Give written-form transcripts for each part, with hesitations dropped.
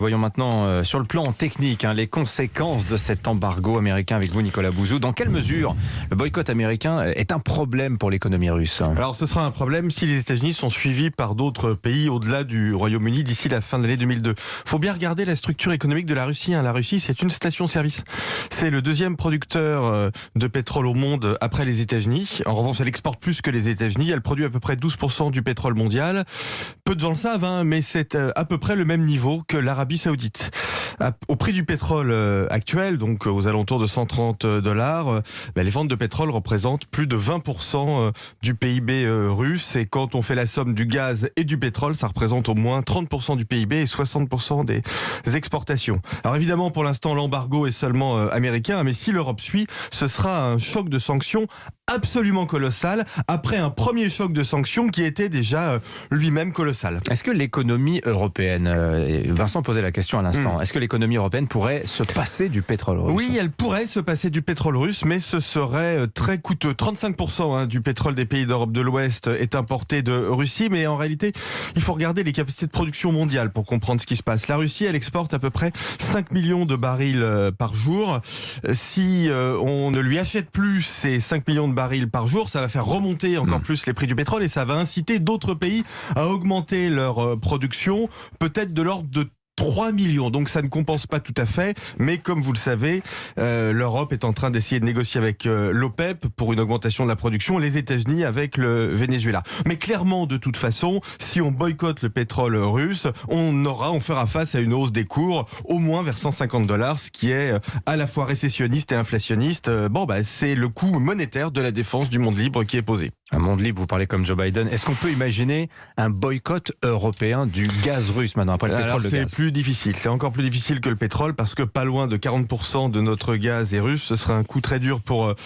Voyons maintenant sur le plan technique les conséquences de cet embargo américain avec vous, Nicolas Bouzou. Dans quelle mesure le boycott américain est un problème pour l'économie russe ? Alors ce sera un problème si les États-Unis sont suivis par d'autres pays au-delà du Royaume-Uni d'ici la fin de l'année 2002. Faut bien regarder la structure économique de la Russie. La Russie, c'est une station-service. C'est le deuxième producteur de pétrole au monde après les États-Unis. En revanche, elle exporte plus que les États-Unis. Elle produit à peu près 12% du pétrole mondial. Peu de gens le savent, mais c'est à peu près le même niveau que l'Arabie Saoudite. Au prix du pétrole actuel, donc aux alentours de $130, les ventes de pétrole représentent plus de 20% du PIB russe. Et quand on fait la somme du gaz et du pétrole, ça représente au moins 30% du PIB et 60% des exportations. Alors évidemment, pour l'instant, l'embargo est seulement américain, mais si l'Europe suit, ce sera un choc de sanctions absolument colossal, après un premier choc de sanctions qui était déjà lui-même colossal. Est-ce que l'économie européenne, Vincent posait la question à l'instant, est-ce que l'économie européenne pourrait se passer du pétrole russe ? Oui, elle pourrait se passer du pétrole russe, mais ce serait très coûteux. 35% du pétrole des pays d'Europe de l'Ouest est importé de Russie, mais en réalité, il faut regarder les capacités de production mondiale pour comprendre ce qui se passe. La Russie, elle exporte à peu près 5 millions de barils par jour. Si on ne lui achète plus ces 5 millions de barils par jour, ça va faire remonter encore plus les prix du pétrole et ça va inciter d'autres pays à augmenter leur production, peut-être de l'ordre de 3 millions, donc ça ne compense pas tout à fait, mais comme vous le savez, l'Europe est en train d'essayer de négocier avec l'OPEP pour une augmentation de la production, les États-Unis avec le Venezuela. Mais clairement, de toute façon, si on boycotte le pétrole russe, on fera face à une hausse des cours, au moins vers $150, ce qui est à la fois récessionniste et inflationniste. C'est le coût monétaire de la défense du monde libre qui est posé. Un monde libre, vous parlez comme Joe Biden. Est-ce qu'on peut imaginer un boycott européen du gaz russe maintenant, après le pétrole, le gaz ? C'est plus difficile. C'est encore plus difficile que le pétrole parce que pas loin de 40% de notre gaz est russe. Ce serait un coup très dur pour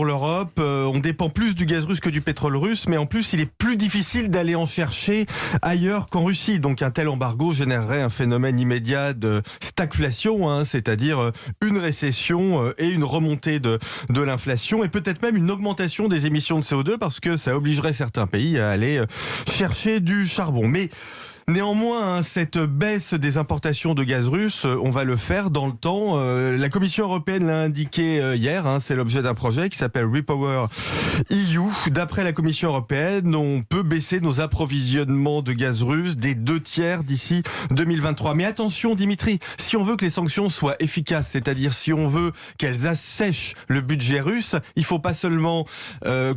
l'Europe. On dépend plus du gaz russe que du pétrole russe, mais en plus, il est plus difficile d'aller en chercher ailleurs qu'en Russie. Donc un tel embargo générerait un phénomène immédiat de stagflation, c'est-à-dire une récession et une remontée de l'inflation et peut-être même une augmentation des émissions de CO2 parce que ça obligerait certains pays à aller chercher du charbon. Mais néanmoins, cette baisse des importations de gaz russe, on va le faire dans le temps. La Commission européenne l'a indiqué hier, c'est l'objet d'un projet qui s'appelle Repower EU. D'après la Commission européenne, on peut baisser nos approvisionnements de gaz russe des 2/3 d'ici 2023. Mais attention Dimitri, si on veut que les sanctions soient efficaces, c'est-à-dire si on veut qu'elles assèchent le budget russe, il faut pas seulement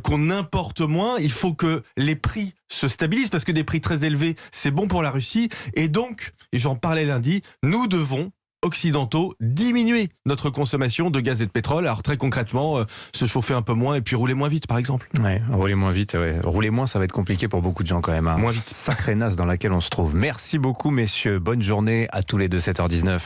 qu'on importe moins, il faut que les prix se stabilisent, parce que des prix très élevés, c'est bon pour la Russie. Et donc, et j'en parlais lundi, nous devons, occidentaux, diminuer notre consommation de gaz et de pétrole. Alors très concrètement, se chauffer un peu moins et puis rouler moins vite, par exemple. Ouais, rouler moins vite, ouais. Rouler moins, ça va être compliqué pour beaucoup de gens quand même. Moins vite. Sacrée nasse dans laquelle on se trouve. Merci beaucoup, messieurs. Bonne journée à tous les deux, 7h19.